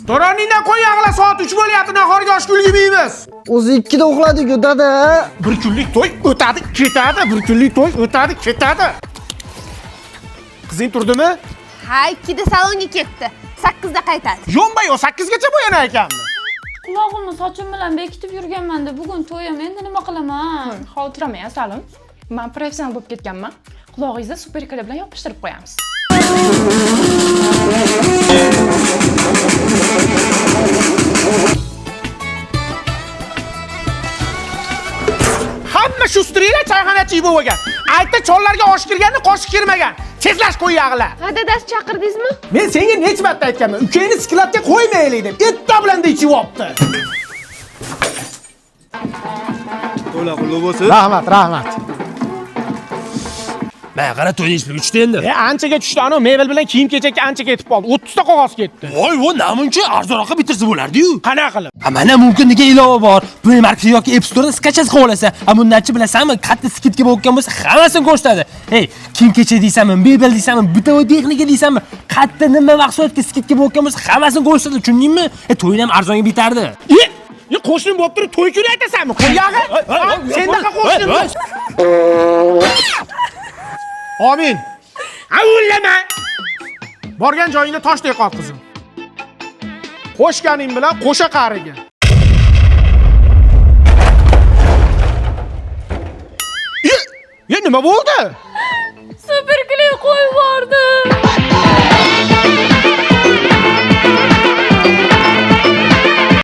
To'roningdan qo'y yag'la, soat 3 bo'lyapti, nahorga osh ulgurmaymiz. O'zi 2 da uxladik, dada. Bir kunlik to'y o'tadi, ketadi, bir kunlik to'y o'tadi, ketadi. Qizing turdimi? Ha, 2 da salonga ketdi. 8 da qaytadi. Yo'nbay, o 8 gacha bo'yanar ekanmi? Qulog'imni sochim bilan bekitib yurganman-da, bugun to'yim, endi nima qilaman? Xavotirlanmang, Salim. Men professional bo'lib ketganman. Qulog'ingizda super kala bilan yopishtirib qo'yamiz. Hamma shu strela choyxonachi bo'lgan. Aytda chollarga osh kirganda qoshiq kirmagan. Tezlash qo'y yag'la. Ha, dadasi chaqirdingizmi? Men senga necha marta aytganman, ukangni skladga qo'ymaylik deb. Etta bilan ichib olibdi. To'la qulluq bo'lsin. Rahmat. Men qara to'yni ichib uchdi endi. Anchaga tushdi, ana mebel bilan kiyim-kechakka ancha ketib qoldi. 30 ta qog'oz ketdi. Voy, namuncha arzonroqqa bitirsa bo'lardi-yu. Qanaqa qilib? Mana mumkin degan ilova bor. Play Market yoki App Store'dan skachas qilib olasan. Bundanchi bilasanmi, katta skidga bo'lgan bo'lsa, hammasini ko'rsatadi. Hey, kiyim-kecha deysanmi, mebel deysanmi, bitovoy texnika deysanmi, katta nima mahsulotga skidga bo'lgan bo'lsa, hammasini ko'rsatadi, tushundingmi? To'yni ham arzonga bitardi. Qo'shnim bo'lib turib to'y kuni aytasanmi? Qo'yag'i? Sendaqa qo'shnim. Amin. Avullama. Borgan joyingda toshdek qol qizim. Qo'shganing bilan qo'sha qariga. Nima bo'ldi? Super kley qo'yib bordim.